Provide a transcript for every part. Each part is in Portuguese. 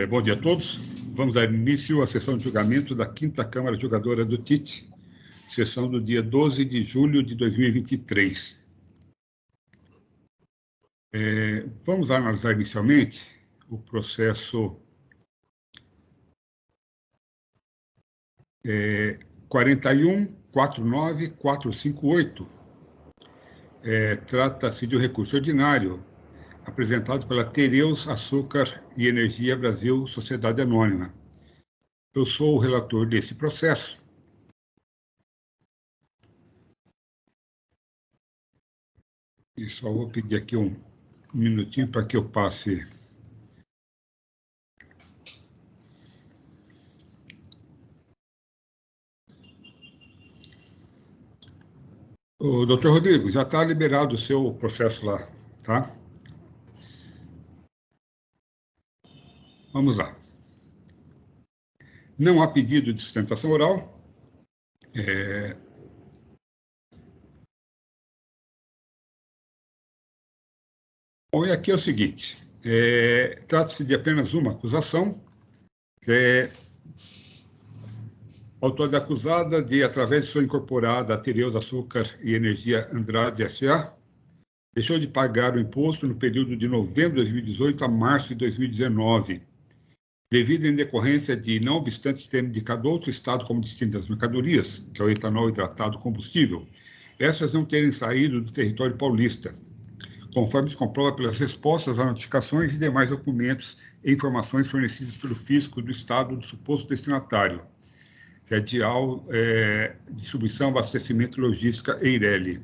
Bom dia a todos. Vamos dar início à sessão de julgamento da 5ª Câmara Julgadora do TIT, sessão do dia 12 de julho de 2023. Vamos analisar inicialmente o processo 41.49.458. Trata-se de um recurso ordinário apresentado pela Tereus Açúcar e Energia Brasil Sociedade Anônima. Eu sou o relator desse processo. E só vou pedir aqui um minutinho para que eu passe. O doutor Rodrigo, já está liberado o seu processo lá, tá? Vamos lá. Não há pedido de sustentação oral. Bom, e aqui é o seguinte, trata-se de apenas uma acusação, que é a autoridade acusada de, através de sua incorporada, Tereus Açúcar e Energia Andrade S.A., deixou de pagar o imposto no período de novembro de 2018 a março de 2019, devido em decorrência de, não obstante ter indicado outro estado como destino das mercadorias, que é o etanol hidratado combustível, essas não terem saído do território paulista, conforme se comprova pelas respostas a notificações e demais documentos e informações fornecidas pelo fisco do estado do suposto destinatário, que é DIAL, Distribuição, Abastecimento e Logística, EIRELI,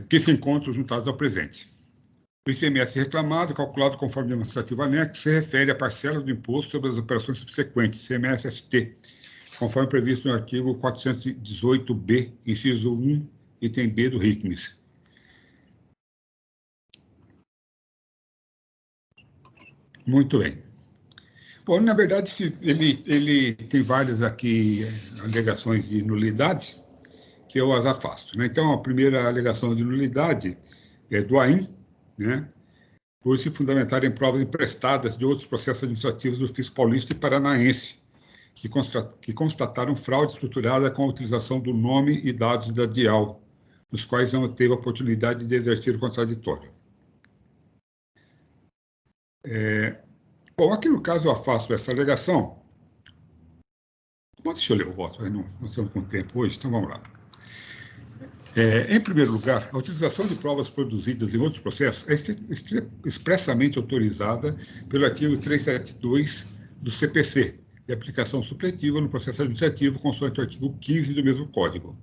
que se encontram juntados ao presente. O ICMS reclamado, calculado conforme demonstrativo anexo, se refere à parcela do imposto sobre as operações subsequentes, ICMS-ST, conforme previsto no artigo 418b, inciso 1, item B do RICMES. Muito bem. Bom, na verdade, ele tem várias aqui alegações de nulidade, que eu as afasto, né? Então, a primeira alegação de nulidade é do AIM, né? Por se fundamentar em provas emprestadas de outros processos administrativos do fisco paulista e paranaense, que constataram fraude estruturada com a utilização do nome e dados da DIAL, nos quais não teve a oportunidade de exercer o contraditório. Bom, aqui no caso eu afasto essa alegação. Bom, deixa eu ler o voto, nós estamos com tempo hoje, então vamos lá. Em primeiro lugar, a utilização de provas produzidas em outros processos é expressamente autorizada pelo artigo 372 do CPC, de aplicação supletiva no processo administrativo, consoante o artigo 15 do mesmo Código.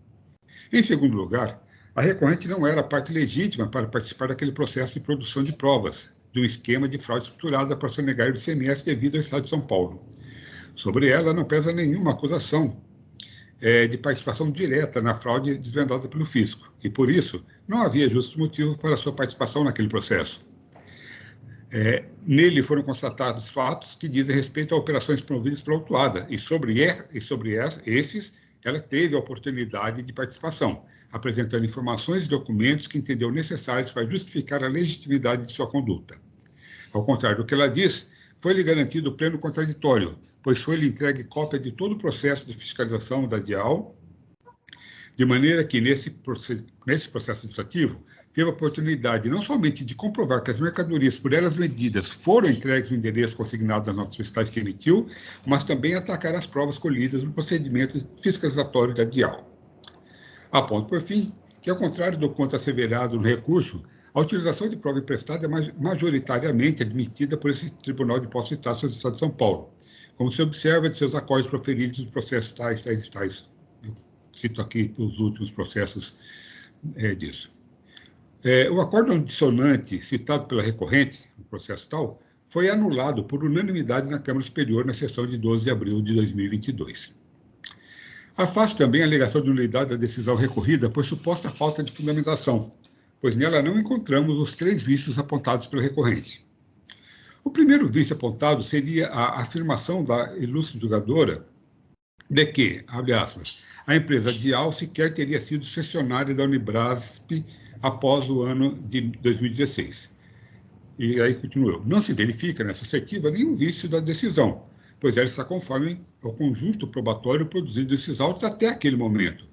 Em segundo lugar, a recorrente não era a parte legítima para participar daquele processo de produção de provas, de um esquema de fraude estruturada para sonegar o ICMS devido ao Estado de São Paulo. Sobre ela não pesa nenhuma acusação de participação direta na fraude desvendada pelo fisco, e, por isso, não havia justo motivo para sua participação naquele processo. Nele foram constatados fatos que dizem respeito a operações promovidas pela autuada, e sobre esses, ela teve a oportunidade de participação, apresentando informações e documentos que entendeu necessários para justificar a legitimidade de sua conduta. Ao contrário do que ela diz, foi-lhe garantido pleno contraditório, pois foi-lhe entregue cópia de todo o processo de fiscalização da DIAL, de maneira que, nesse processo administrativo, teve a oportunidade não somente de comprovar que as mercadorias por elas vendidas foram entregues no endereço consignado nas notas fiscais que emitiu, mas também atacar as provas colhidas no procedimento fiscalizatório da DIAL. Aponto, por fim, que, ao contrário do quanto asseverado no recurso, a utilização de prova emprestada é majoritariamente admitida por esse Tribunal de Impostos e Taxas do Estado de São Paulo, como se observa de seus acordos proferidos nos processos tais. Eu cito aqui os últimos processos disso. O acordo dissonante citado pela recorrente, no processo tal, foi anulado por unanimidade na Câmara Superior na sessão de 12 de abril de 2022. Afasto também a alegação de nulidade da decisão recorrida por suposta falta de fundamentação, pois nela não encontramos os 3 vícios apontados pela recorrente. O primeiro vício apontado seria a afirmação da ilustre julgadora de que, abre aspas, a empresa DIAL sequer teria sido cessionária da Unibrasp após o ano de 2016. E aí continuou. Não se verifica nessa assertiva nenhum vício da decisão, pois ela está conforme ao conjunto probatório produzido desses autos até aquele momento.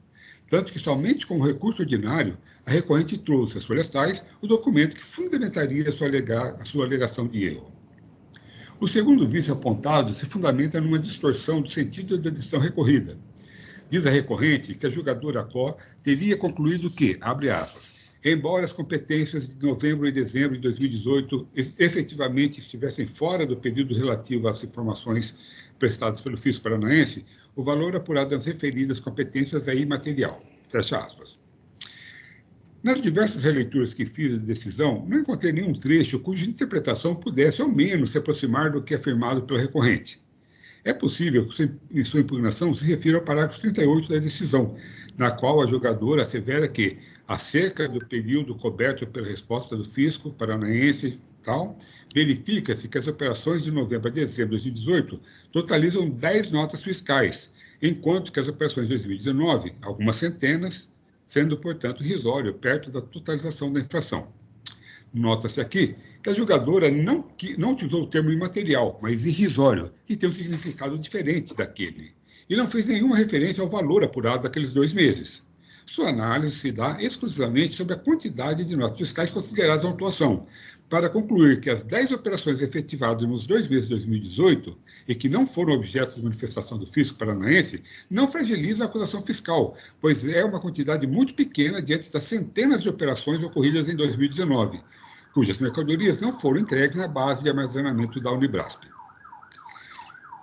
Tanto que somente com o recurso ordinário, a recorrente trouxe às folhas tais o documento que fundamentaria a sua alegação de erro. O segundo vício apontado se fundamenta numa distorção do sentido da decisão recorrida. Diz a recorrente que a julgadora Có teria concluído que, abre aspas, embora as competências de novembro e dezembro de 2018 efetivamente estivessem fora do período relativo às informações prestadas pelo fisco paranaense, o valor apurado das referidas competências é imaterial. Fecha aspas. Nas diversas releituras que fiz da decisão, não encontrei nenhum trecho cuja interpretação pudesse, ao menos, se aproximar do que é afirmado pela recorrente. É possível que sua impugnação se refira ao parágrafo 38 da decisão, na qual a julgadora assevera que, acerca do período coberto pela resposta do fisco paranaense, verifica-se que as operações de novembro a dezembro de 2018 totalizam 10 notas fiscais, enquanto que as operações de 2019, algumas centenas, sendo, portanto, irrisório, perto da totalização da infração. Nota-se aqui que a julgadora não utilizou o termo imaterial, mas irrisório, que tem um significado diferente daquele, e não fez nenhuma referência ao valor apurado daqueles 2 meses. Sua análise se dá exclusivamente sobre a quantidade de notas fiscais consideradas na autuação, para concluir que as 10 operações efetivadas nos 2 meses de 2018 e que não foram objeto de manifestação do fisco paranaense não fragilizam a acusação fiscal, pois é uma quantidade muito pequena diante das centenas de operações ocorridas em 2019, cujas mercadorias não foram entregues na base de armazenamento da Unibrasp.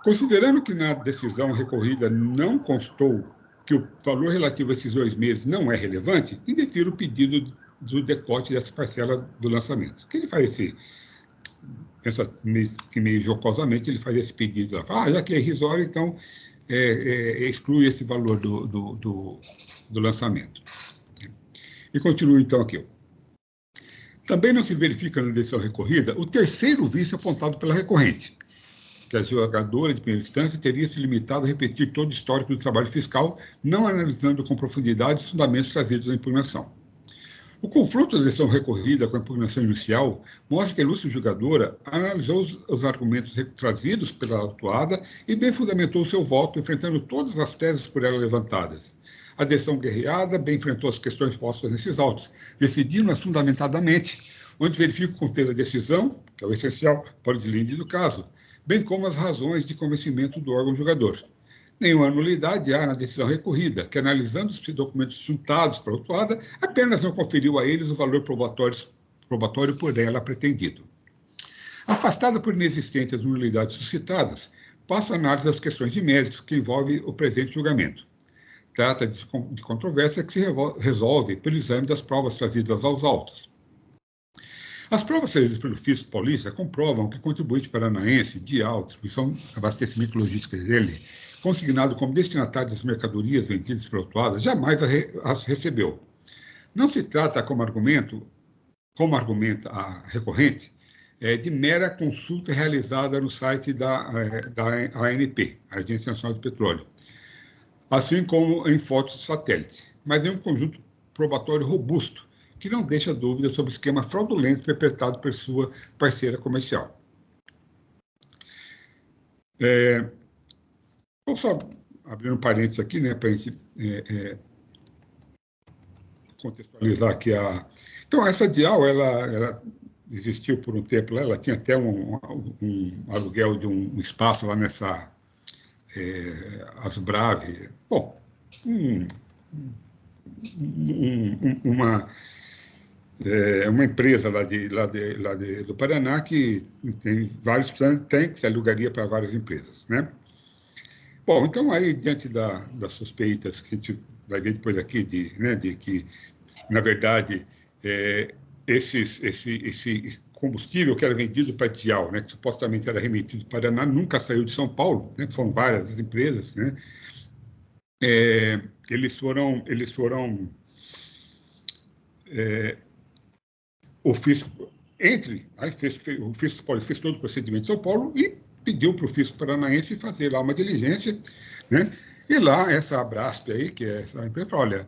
Considerando que na decisão recorrida não constou que o valor relativo a esses 2 meses não é relevante, indefiro o pedido do decote dessa parcela do lançamento. Que ele faz meio jocosamente, ele faz esse pedido, fala, já que é irrisório, então exclui esse valor do lançamento. E continuo então aqui. Também não se verifica na decisão recorrida o terceiro vício apontado pela recorrente, que a julgadora de primeira instância teria se limitado a repetir todo o histórico do trabalho fiscal, não analisando com profundidade os fundamentos trazidos na impugnação. O confronto da decisão recorrida com a impugnação inicial mostra que a ilustre julgadora analisou os argumentos trazidos pela autuada e bem fundamentou o seu voto, enfrentando todas as teses por ela levantadas. A decisão guerreada bem enfrentou as questões postas nesses autos, decidindo-as fundamentadamente, onde verifica o conteúdo da decisão, que é o essencial para o deslinde do caso, bem como as razões de convencimento do órgão julgador. Nenhuma nulidade há na decisão recorrida, que, analisando os documentos juntados pela autuada, apenas não conferiu a eles o valor probatório por ela pretendido. Afastada por inexistentes nulidades suscitadas, passo a análise das questões de mérito que envolve o presente julgamento. Trata de controvérsia que se resolve pelo exame das provas trazidas aos autos. As provas trazidas pelo fisco paulista comprovam que o contribuinte paranaense, DIAL, distribuição, abastecimento e logística dele, consignado como destinatário das mercadorias vendidas pela autuada, jamais as recebeu. Não se trata, como argumenta a recorrente, de mera consulta realizada no site da ANP, Agência Nacional do Petróleo, assim como em fotos de satélite, mas em um conjunto probatório robusto, que não deixa dúvida sobre o esquema fraudulento perpetrado por sua parceira comercial. Vou só abrir um parênteses aqui, né, para a gente contextualizar aqui Então, essa DIAL, ela existiu por um tempo lá, ela tinha até um aluguel de um espaço lá nessa Asbrave. Bom, uma empresa lá do Paraná que tem vários tanques, alugaria para várias empresas, né? Bom, então aí, diante das suspeitas que a gente vai ver depois aqui, de que, na verdade, esse combustível que era vendido para DIAL, né, que supostamente era remetido do Paraná, nunca saiu de São Paulo, né, foram várias as empresas, né? Eles foram o fisco o fisco fez todo o procedimento em São Paulo e pediu para o fisco paranaense fazer lá uma diligência, né? E lá, essa Abrasp aí, que é essa empresa, falou, olha,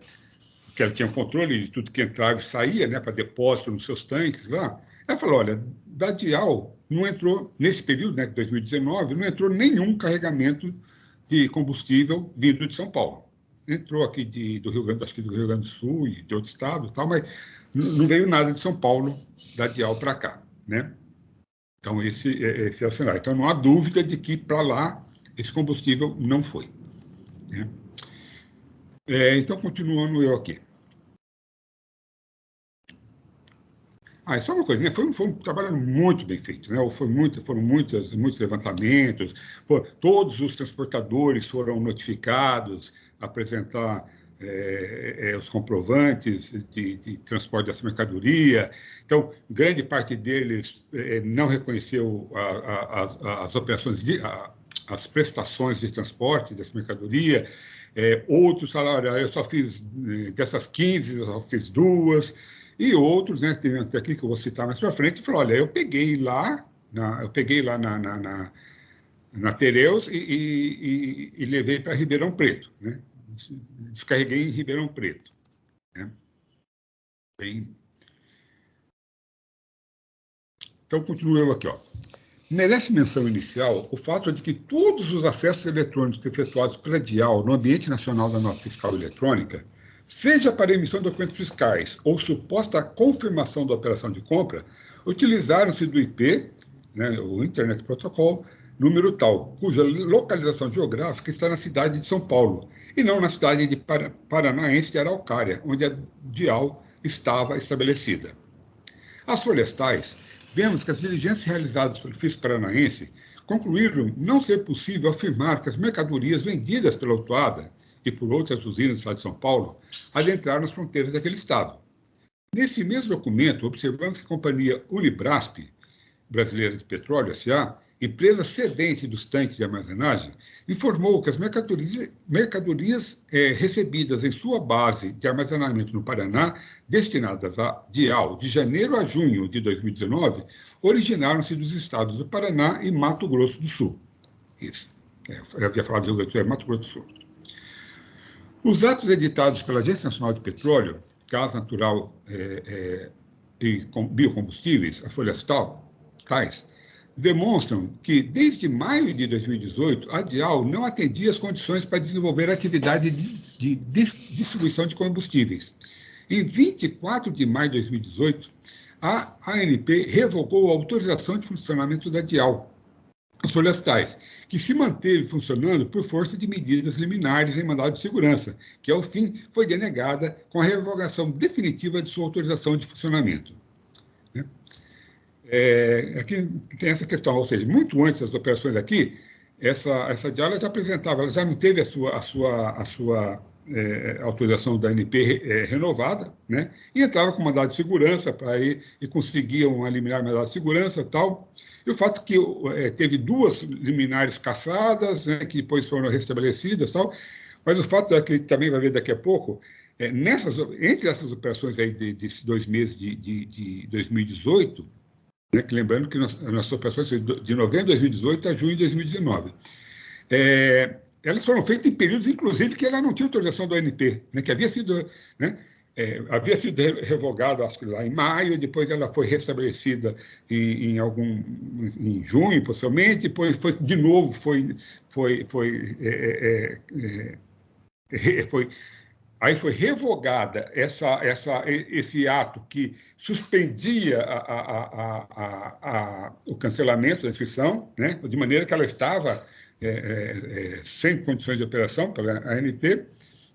que ela tinha controle de tudo que entrava e saía, né, para depósito nos seus tanques lá, Ela falou, olha, da Dial não entrou, nesse período, né, de 2019, não entrou nenhum carregamento de combustível vindo de São Paulo. Entrou aqui do Rio Grande, acho que do Rio Grande do Sul e de outro estado, tal, mas não veio nada de São Paulo, da Dial para cá, né? Então, esse é o cenário. Então, não há dúvida de que para lá esse combustível não foi, né? Então, continuando eu aqui. Só uma coisa, né? Foi um trabalho muito bem feito, né? Foram muitos levantamentos, todos os transportadores foram notificados, apresentar os comprovantes de transporte dessa mercadoria. Então, grande parte deles não reconheceu as operações, as prestações de transporte dessa mercadoria. Outros falaram, eu só fiz, dessas 15, eu só fiz 2. E outros, né, tem até aqui que eu vou citar mais para frente, falou, olha, eu peguei lá na Tereus e levei para Ribeirão Preto, né? Descarreguei em Ribeirão Preto, né? Então, continuo eu aqui, ó. Merece menção inicial o fato de que todos os acessos eletrônicos efetuados pela Dial no Ambiente Nacional da Nota Fiscal Eletrônica, seja para emissão de documentos fiscais ou suposta confirmação da operação de compra, utilizaram-se do IP, né, o Internet Protocol, número tal, cuja localização geográfica está na cidade de São Paulo, e não na cidade de paranaense de Araucária, onde a Dial estava estabelecida. As florestais, vemos que as diligências realizadas pelo Fisco Paranaense concluíram não ser possível afirmar que as mercadorias vendidas pela Autuada e por outras usinas do estado de São Paulo adentraram as fronteiras daquele estado. Nesse mesmo documento, observamos que a companhia Unibrasp, Brasileira de Petróleo, S.A., empresa cedente dos tanques de armazenagem, informou que as mercadorias recebidas em sua base de armazenamento no Paraná, destinadas a Dial de janeiro a junho de 2019, originaram-se dos estados do Paraná e Mato Grosso do Sul. Isso. Eu havia falado do Rio Grande do Sul, Mato Grosso do Sul. Os atos editados pela Agência Nacional de Petróleo, Gás Natural e Biocombustíveis, a Florestais, demonstram que, desde maio de 2018, a Dial não atendia as condições para desenvolver a atividade de distribuição de combustíveis. Em 24 de maio de 2018, a ANP revogou a autorização de funcionamento da Dial, as Florestais, que se manteve funcionando por força de medidas liminares em mandado de segurança, que, ao fim, foi denegada com a revogação definitiva de sua autorização de funcionamento. Aqui tem essa questão, ou seja, muito antes das operações aqui, essa Dial já apresentava, ela já não teve a sua autorização da ANP renovada, né? E entrava com mandado de segurança para ir e conseguiam eliminar mandado de segurança e tal. E o fato que teve 2 liminares cassadas, né, que depois foram restabelecidas e tal, mas o fato é que também vai ver daqui a pouco, entre essas operações aí desses 2 meses de 2018, né, que lembrando que nossas operações de novembro de 2018 a junho de 2019, elas foram feitas em períodos, inclusive, que ela não tinha autorização do ANP, né, que havia sido, né, revogada, acho que lá em maio, depois ela foi restabelecida em junho, possivelmente, depois de novo aí foi revogada esse ato que suspendia o cancelamento da inscrição, né, de maneira que ela estava sem condições de operação pela ANP,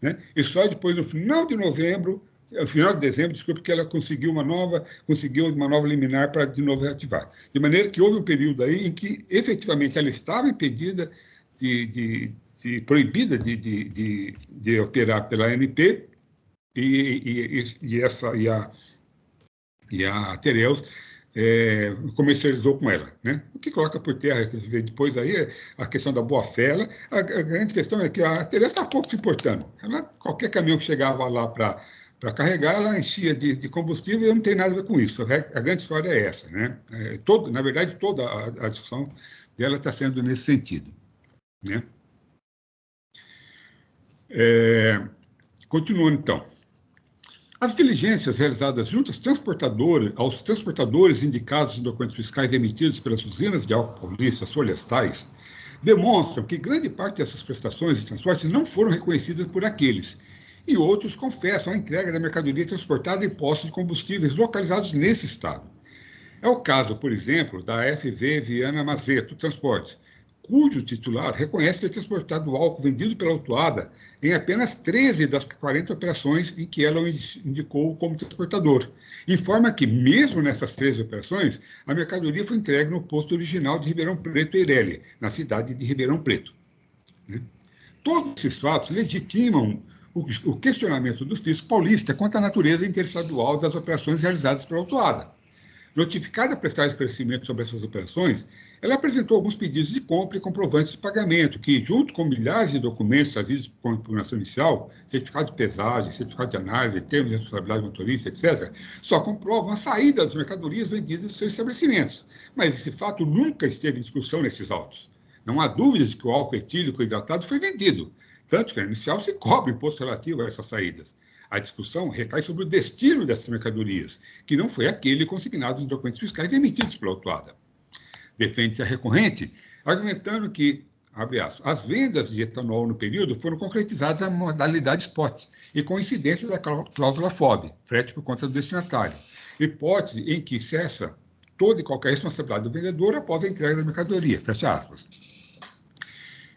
né, e só depois, no final de dezembro, desculpe, que ela conseguiu uma nova liminar para de novo reativar. De maneira que houve um período aí em que, efetivamente, ela estava impedida proibida de operar pela ANP e a Tereus comercializou com ela, né? O que coloca por terra depois aí a questão da boa-fé. A grande questão é que a Tereus está pouco se importando. Qualquer caminhão que chegava lá para carregar, ela enchia de combustível e não tem nada a ver com isso. A grande história é essa, né? Na verdade, toda a discussão dela está sendo nesse sentido, né? Continuando, então. As diligências realizadas junto aos transportadores indicados em documentos fiscais emitidos pelas usinas de álcool paulista, Solistais, demonstram que grande parte dessas prestações de transporte não foram reconhecidas por aqueles, e outros confessam a entrega da mercadoria transportada em postos de combustíveis localizados nesse estado. É o caso, por exemplo, da FV Viana Mazeto Transporte, cujo titular reconhece ter transportado o álcool vendido pela autuada em apenas 13 das 40 operações em que ela o indicou como transportador. Informa que, mesmo nessas 13 operações, a mercadoria foi entregue no posto original de Ribeirão Preto, Eireli, na cidade de Ribeirão Preto. Todos esses fatos legitimam o questionamento do fisco paulista quanto à natureza interestadual das operações realizadas pela autuada. Notificada a prestar esclarecimento sobre essas operações, ela apresentou alguns pedidos de compra e comprovantes de pagamento, que, junto com milhares de documentos trazidos com impugnação inicial, certificado de pesagem, certificado de análise, termos de responsabilidade do motorista, etc., só comprovam a saída das mercadorias vendidas dos seus estabelecimentos. Mas esse fato nunca esteve em discussão nesses autos. Não há dúvidas de que o álcool etílico hidratado foi vendido, tanto que no inicial se cobra imposto relativo a essas saídas. A discussão recai sobre o destino dessas mercadorias, que não foi aquele consignado em documentos fiscais emitidos pela autuada. Defende-se a recorrente, argumentando que, abre aspas, as vendas de etanol no período foram concretizadas na modalidade spot e com incidência da cláusula FOB, frete por conta do destinatário, hipótese em que cessa toda e qualquer responsabilidade do vendedor após a entrega da mercadoria, fecha aspas.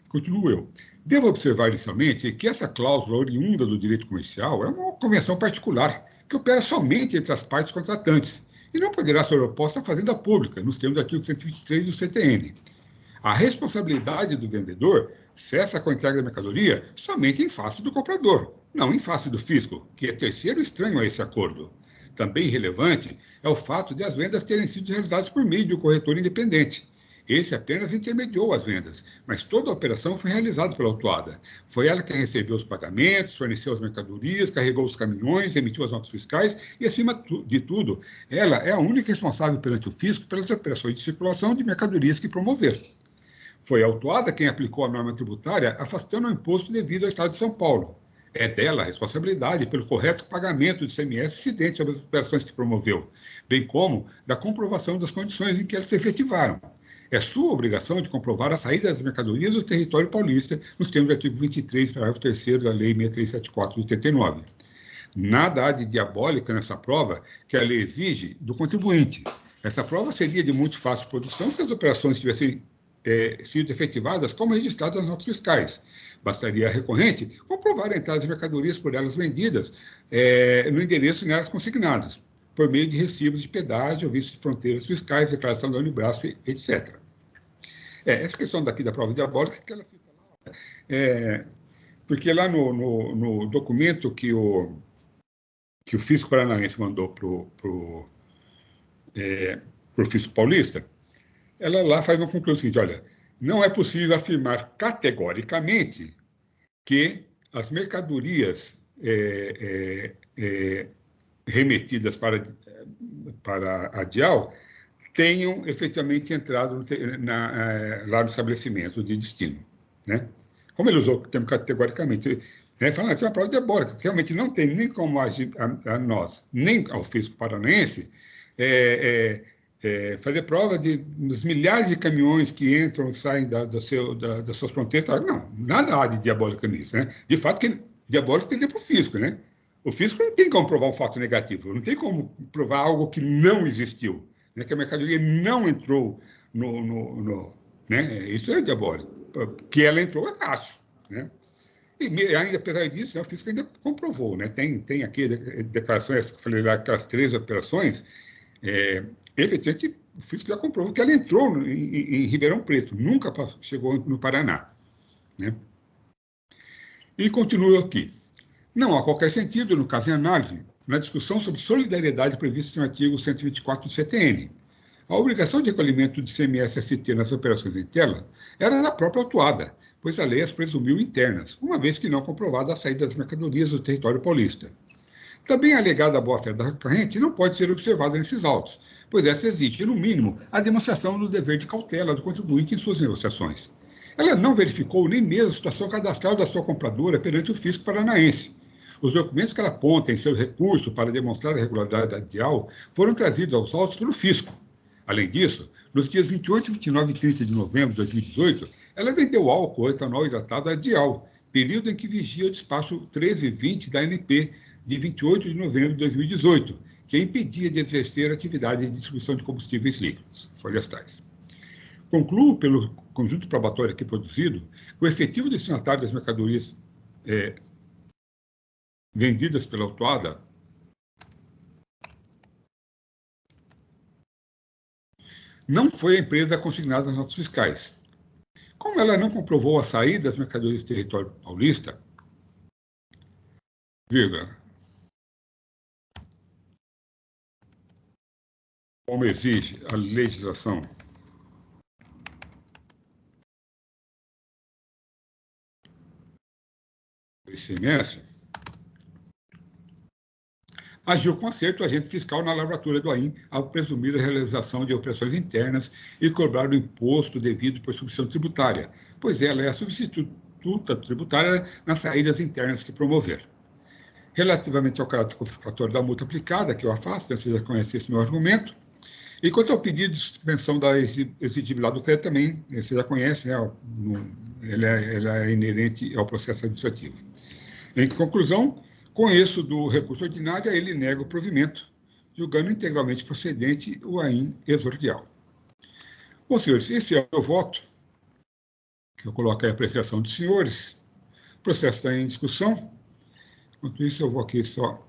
Continuo eu. Devo observar inicialmente que essa cláusula oriunda do direito comercial é uma convenção particular que opera somente entre as partes contratantes e não poderá ser oposta à fazenda pública, nos termos do artigo 123 do CTN. A responsabilidade do vendedor cessa com a entrega da mercadoria somente em face do comprador, não em face do fisco, que é terceiro estranho a esse acordo. Também relevante é o fato de as vendas terem sido realizadas por meio de um corretor independente. Esse apenas intermediou as vendas, mas toda a operação foi realizada pela autuada. Foi ela quem recebeu os pagamentos, forneceu as mercadorias, carregou os caminhões, emitiu as notas fiscais e, acima de tudo, ela é a única responsável perante o fisco pelas operações de circulação de mercadorias que promover. Foi a autuada quem aplicou a norma tributária afastando o imposto devido ao Estado de São Paulo. É dela a responsabilidade pelo correto pagamento de ICMS incidente sobre as operações que promoveu, bem como da comprovação das condições em que elas se efetivaram. É sua obrigação de comprovar a saída das mercadorias do território paulista, nos termos do artigo 23, parágrafo 3º da Lei 6374 de 89. Nada há de diabólica nessa prova que a lei exige do contribuinte. Essa prova seria de muito fácil produção se as operações tivessem sido efetivadas como registradas nas notas fiscais. Bastaria a recorrente comprovar a entrada de mercadorias por elas vendidas no endereço nelas consignadas, por meio de recibos de pedágio, visto de fronteiras fiscais, declaração da Unibrasp, etc. Essa questão daqui da prova diabólica, que ela fica lá, porque lá no documento que o Fisco Paranaense mandou para o Fisco Paulista, ela lá faz uma conclusão seguinte: olha, não é possível afirmar categoricamente que as mercadorias remetidas para a DIAL tenham efetivamente entrado lá no estabelecimento de destino. Né? Como ele usou o termo categoricamente, falando assim, é uma prova diabólica, porque realmente não tem nem como a nós, nem ao Fisco Paranaense, fazer prova dos milhares de caminhões que entram e saem das suas fronteiras. Não, nada há de diabólico nisso. Né? De fato, que diabólico teria para o Fisco, né? O fisco não tem como provar um fato negativo, não tem como provar algo que não existiu, né? Que a mercadoria não entrou né? Isso é diabólico. Que ela entrou é fácil. Né? E ainda, apesar disso, o fisco ainda comprovou. Né? Tem aqui declarações que eu falei lá, aquelas 13 operações, efetivamente, o fisco já comprovou que ela entrou em Ribeirão Preto, nunca chegou no Paraná. Né? E continuo aqui. Não há qualquer sentido, no caso em análise, na discussão sobre solidariedade prevista no artigo 124 do CTN. A obrigação de recolhimento de CMS-ST nas operações em tela era da própria autuada, pois a lei as presumiu internas, uma vez que não comprovada a saída das mercadorias do território paulista. Também a alegada boa-fé da recorrente não pode ser observada nesses autos, pois essa exige, no mínimo, a demonstração do dever de cautela do contribuinte em suas negociações. Ela não verificou nem mesmo a situação cadastral da sua compradora perante o fisco paranaense. Os documentos que ela aponta em seu recurso para demonstrar a regularidade da DIAL foram trazidos aos autos pelo fisco. Além disso, nos dias 28, 29 e 30 de novembro de 2018, ela vendeu álcool etanol hidratado à DIAL, período em que vigia o despacho 1320 da ANP, de 28 de novembro de 2018, que impedia de exercer atividade de distribuição de combustíveis líquidos, florestais. Concluo, pelo conjunto probatório aqui produzido, que o efetivo destinatário das mercadorias vendidas pela autuada não foi a empresa consignada nas notas fiscais. Como ela não comprovou a saída das mercadorias do território paulista, como exige a legislação do ICMS, agiu com acerto o agente fiscal na lavratura do AIM ao presumir a realização de operações internas e cobrar o imposto devido por substituição tributária, pois ela é a substituta tributária nas saídas internas que promover. Relativamente ao caráter confiscatório da multa aplicada, que eu afasto, você já conhece esse meu argumento. E quanto ao pedido de suspensão da exigibilidade do crédito, também, você já conhece, né? Ele é inerente ao processo administrativo. Em conclusão, conheço do recurso ordinário, ele nega o provimento, julgando integralmente procedente o AIM exordial. Bom, senhores, esse é o meu voto, que eu coloco aí a apreciação dos senhores. O processo está em discussão. Enquanto isso, eu vou aqui só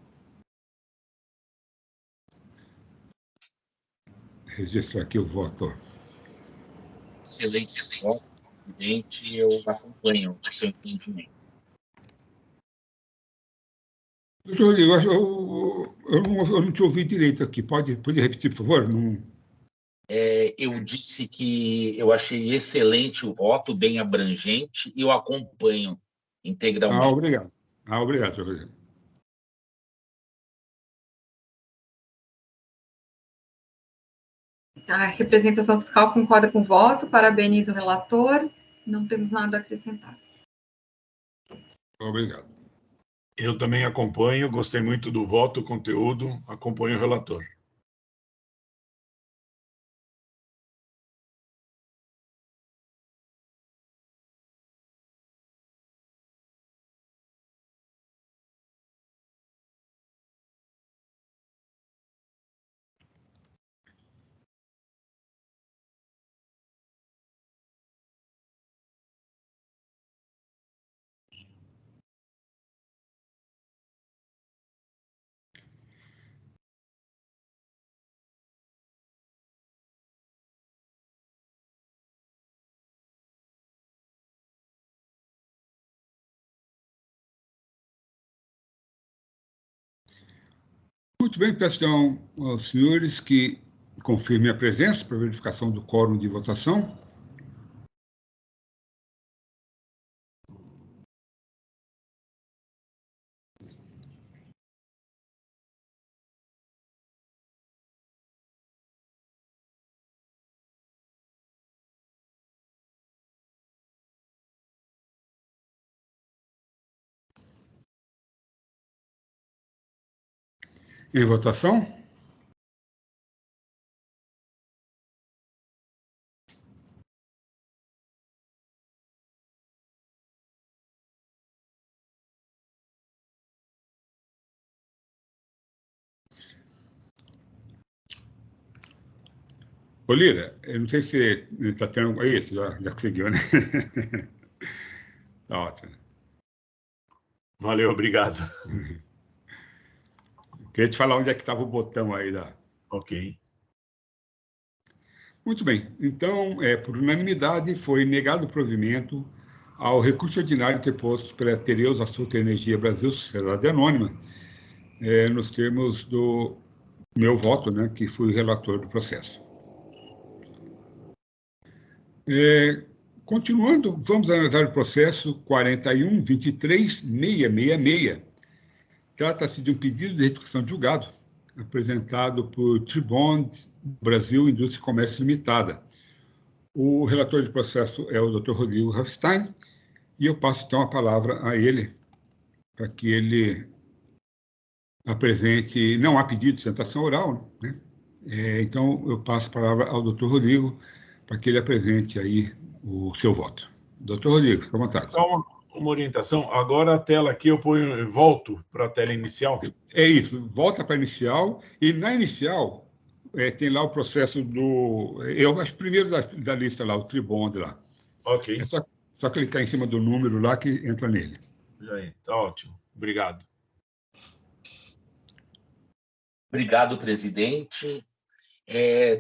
registrar aqui o voto. Excelente voto, presidente. Eu acompanho o seu entendimento. Doutor Rodrigo, eu não te ouvi direito aqui. Pode repetir, por favor? Não... Eu disse que eu achei excelente o voto, bem abrangente, e eu acompanho integralmente. Obrigado. Obrigado, doutor Rodrigo. A representação fiscal concorda com o voto, parabenizo o relator, não temos nada a acrescentar. Obrigado. Eu também acompanho, gostei muito do voto, conteúdo, acompanho o relator. Muito bem, peço então aos senhores que confirmem a presença para verificação do quórum de votação. Em votação. Ô, Lira, eu não sei se você está tendo... Isso, já conseguiu, né? Tá ótimo. Valeu, obrigado. Queria te falar onde é que estava o botão aí da... Ok. Muito bem. Então, por unanimidade, foi negado o provimento ao recurso ordinário interposto pela Tereus Açúcar Energia Brasil, Sociedade Anônima, nos termos do meu voto, né, que fui relator do processo. Continuando, vamos analisar o processo 41.23.666. Trata-se de um pedido de retificação de julgado, apresentado por Tribond Brasil Indústria e Comércio Limitada. O relator do processo é o Dr. Rodrigo Hafstein, e eu passo, então, a palavra a ele, para que ele apresente, não há pedido de sustentação oral, né? Então, eu passo a palavra ao doutor Rodrigo para que ele apresente aí o seu voto. Doutor Rodrigo, fica à vontade. Só uma orientação. Agora a tela aqui eu volto para a tela inicial. É isso, volta para a inicial, e na inicial tem lá o processo do... Eu acho primeiro da lista lá, o Tribond lá. Ok. É só clicar em cima do número lá que entra nele. Tá ótimo. Obrigado. Obrigado, presidente.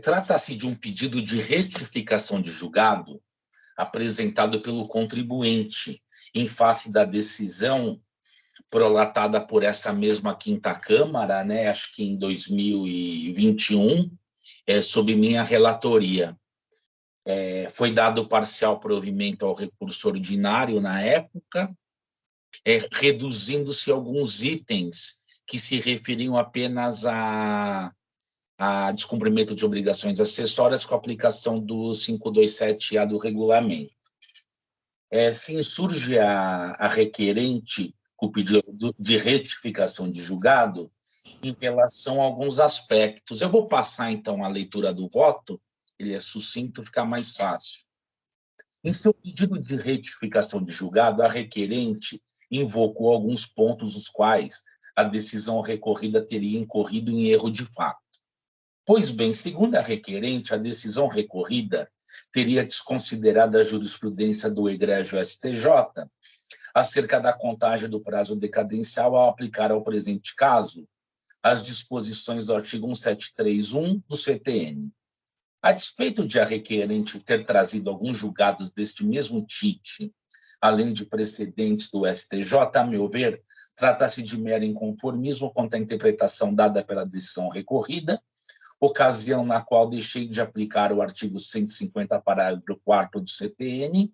Trata-se de um pedido de retificação de julgado apresentado pelo contribuinte em face da decisão prolatada por essa mesma quinta Câmara, né, acho que em 2021, sob minha relatoria. Foi dado parcial provimento ao recurso ordinário na época, reduzindo-se alguns itens que se referiam apenas a descumprimento de obrigações acessórias com a aplicação do 527-A do regulamento. Se insurge a requerente com o pedido de retificação de julgado em relação a alguns aspectos. Eu vou passar, então, a leitura do voto, ele é sucinto, fica mais fácil. Em seu pedido de retificação de julgado, a requerente invocou alguns pontos os quais a decisão recorrida teria incorrido em erro de fato. Pois bem, segundo a requerente, a decisão recorrida teria desconsiderado a jurisprudência do egrégio STJ acerca da contagem do prazo decadencial ao aplicar ao presente caso as disposições do artigo 1731 do CTN. A despeito de a requerente ter trazido alguns julgados deste mesmo TIT, além de precedentes do STJ, a meu ver, trata-se de mero inconformismo quanto à interpretação dada pela decisão recorrida, ocasião na qual deixei de aplicar o artigo 150, parágrafo 4º do CTN,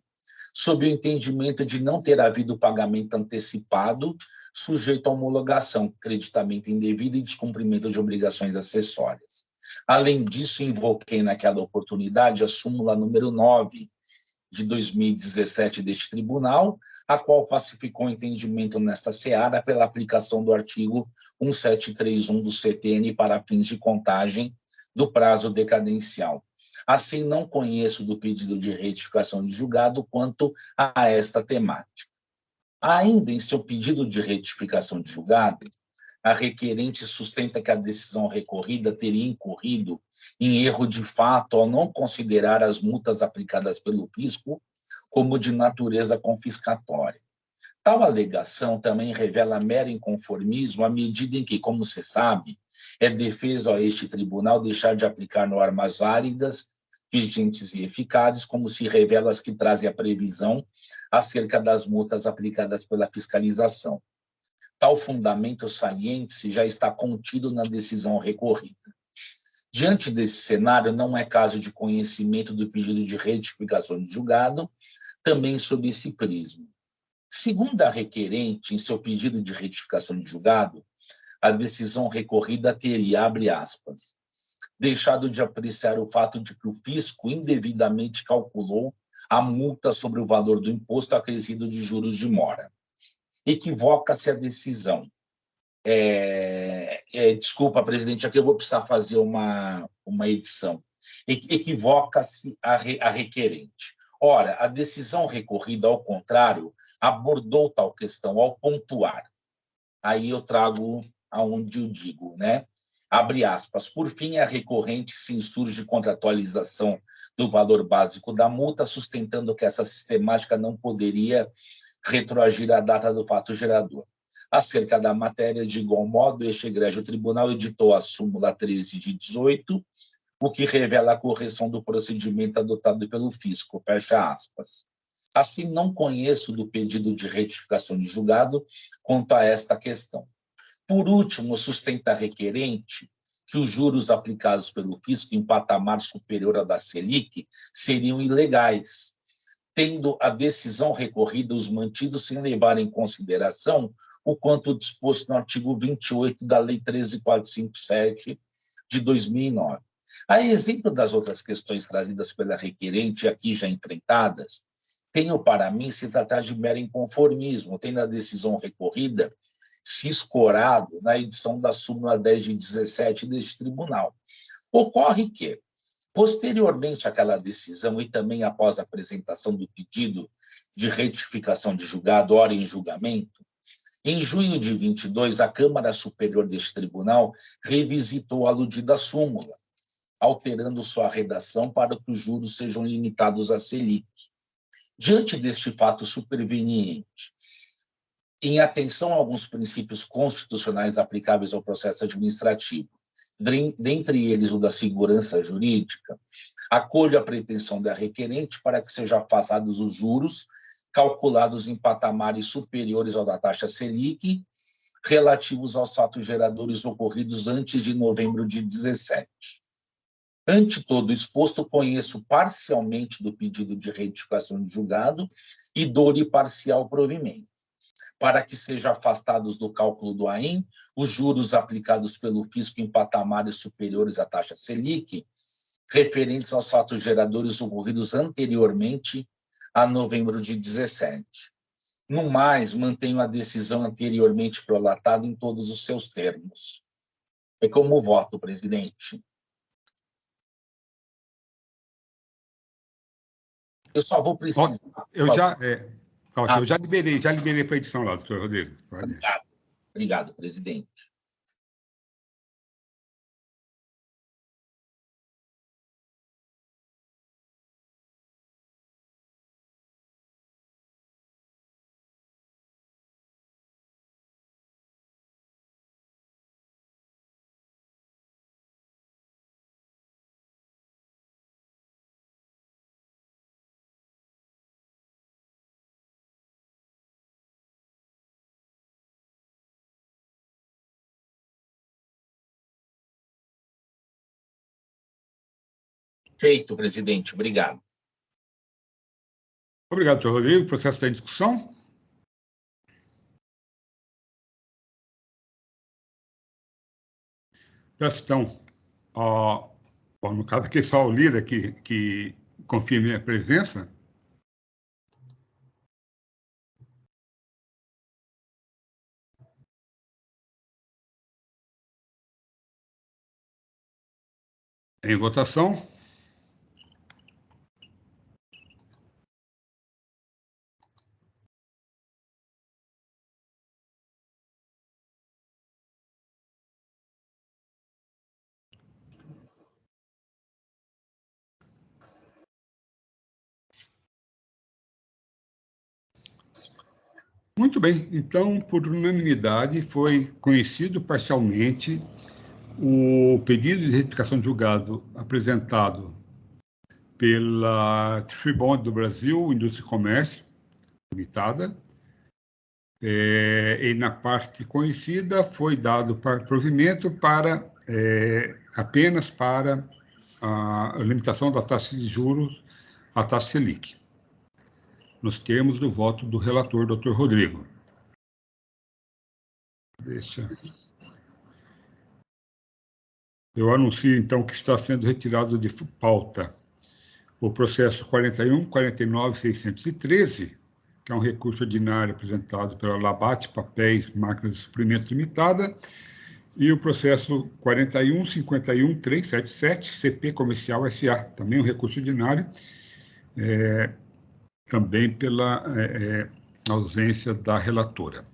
sob o entendimento de não ter havido pagamento antecipado, sujeito a homologação, creditamento indevido e descumprimento de obrigações acessórias. Além disso, invoquei naquela oportunidade a súmula número 9 de 2017 deste tribunal, a qual pacificou o entendimento nesta seara pela aplicação do artigo 1731 do CTN para fins de contagem do prazo decadencial. Assim, não conheço do pedido de retificação de julgado quanto a esta temática. Ainda em seu pedido de retificação de julgado, a requerente sustenta que a decisão recorrida teria incorrido em erro de fato ao não considerar as multas aplicadas pelo fisco como de natureza confiscatória. Tal alegação também revela mero inconformismo à medida em que, como se sabe, é defeso a este tribunal deixar de aplicar normas válidas, vigentes e eficazes, como se revela as que trazem a previsão acerca das multas aplicadas pela fiscalização. Tal fundamento saliente já está contido na decisão recorrida. Diante desse cenário, não é caso de conhecimento do pedido de retificação de julgado, também sob esse prisma. Segundo a requerente, em seu pedido de retificação de julgado, a decisão recorrida teria, abre aspas, deixado de apreciar o fato de que o fisco indevidamente calculou a multa sobre o valor do imposto acrescido de juros de mora. Equivoca-se a decisão. Desculpa, presidente, aqui eu vou precisar fazer uma edição. Equivoca-se a requerente. Ora, a decisão recorrida, ao contrário, abordou tal questão ao pontuar. Aí eu trago aonde eu digo, né? Abre aspas. Por fim, a recorrente se insurge contra a atualização do valor básico da multa, sustentando que essa sistemática não poderia retroagir a data do fato gerador. Acerca da matéria, de igual modo, este egrégio tribunal editou a súmula 13 de 18, o que revela a correção do procedimento adotado pelo fisco, fecha aspas. Assim, não conheço do pedido de retificação de julgado quanto a esta questão. Por último, sustenta a requerente que os juros aplicados pelo fisco em patamar superior ao da Selic seriam ilegais, tendo a decisão recorrida os mantidos sem levar em consideração o quanto disposto no artigo 28 da Lei 13.457 de 2009. A exemplo das outras questões trazidas pela requerente aqui já enfrentadas, tenho para mim se tratar de mero inconformismo, tendo a decisão recorrida se escorado na edição da súmula 10 de 17 deste tribunal. Ocorre que, posteriormente àquela decisão e também após a apresentação do pedido de retificação de julgado, ora em julgamento, em junho de 22, a Câmara Superior deste tribunal revisitou a aludida súmula, alterando sua redação para que os juros sejam limitados à Selic. Diante deste fato superveniente, em atenção a alguns princípios constitucionais aplicáveis ao processo administrativo, dentre eles o da segurança jurídica, acolho a pretensão da requerente para que sejam afastados os juros calculados em patamares superiores ao da taxa Selic, relativos aos fatos geradores ocorridos antes de novembro de 17. Ante todo exposto, conheço parcialmente do pedido de retificação de julgado e dou-lhe parcial provimento, para que sejam afastados do cálculo do AIM os juros aplicados pelo fisco em patamares superiores à taxa Selic, referentes aos fatos geradores ocorridos anteriormente a novembro de 17. No mais, mantenho a decisão anteriormente prolatada em todos os seus termos. É como voto, presidente. Eu só vou precisar... Eu já liberei para a edição lá, doutor Rodrigo. Obrigado, presidente. Feito, presidente. Obrigado. Obrigado, doutor Rodrigo. Processo está em discussão. Então, no caso aqui, só o Lira que confirme a presença. Em votação. Muito bem. Então, por unanimidade, foi conhecido parcialmente o pedido de retificação de julgado apresentado pela Tribond do Brasil, Indústria e Comércio Limitada, e na parte conhecida foi dado provimento apenas para a limitação da taxa de juros à taxa Selic, nos termos do voto do relator, Dr. Rodrigo. Eu anuncio, então, que está sendo retirado de pauta o processo 41.49.613, que é um recurso ordinário apresentado pela Labate Papéis Máquinas de Suprimento Limitada, e o processo 41.51.377, CP Comercial SA, também um recurso ordinário, também pela ausência da relatora.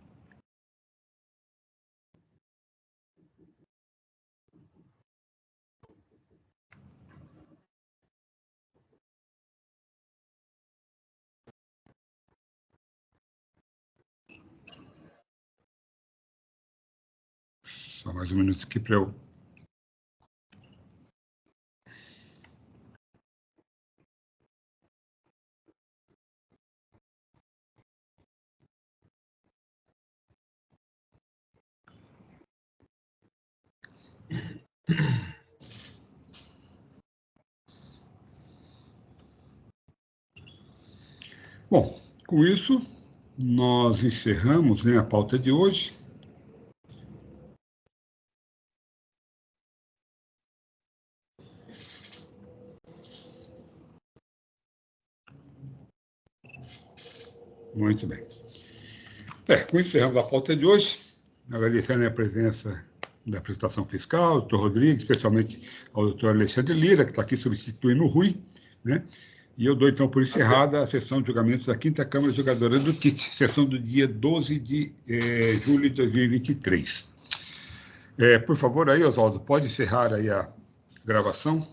Só mais um minuto aqui para eu... Bom, com isso, nós encerramos, né, a pauta de hoje. Muito bem. Com isso, encerramos a pauta de hoje. agradecendo a presença da prestação fiscal, doutor Rodrigues, especialmente ao doutor Alexandre Lira, que está aqui substituindo o Rui, né? E eu dou, então, por encerrada a sessão de julgamento da 5ª Câmara Julgadora do TIT, sessão do dia 12 de julho de 2023. Por favor, aí, Oswaldo, pode encerrar aí a gravação?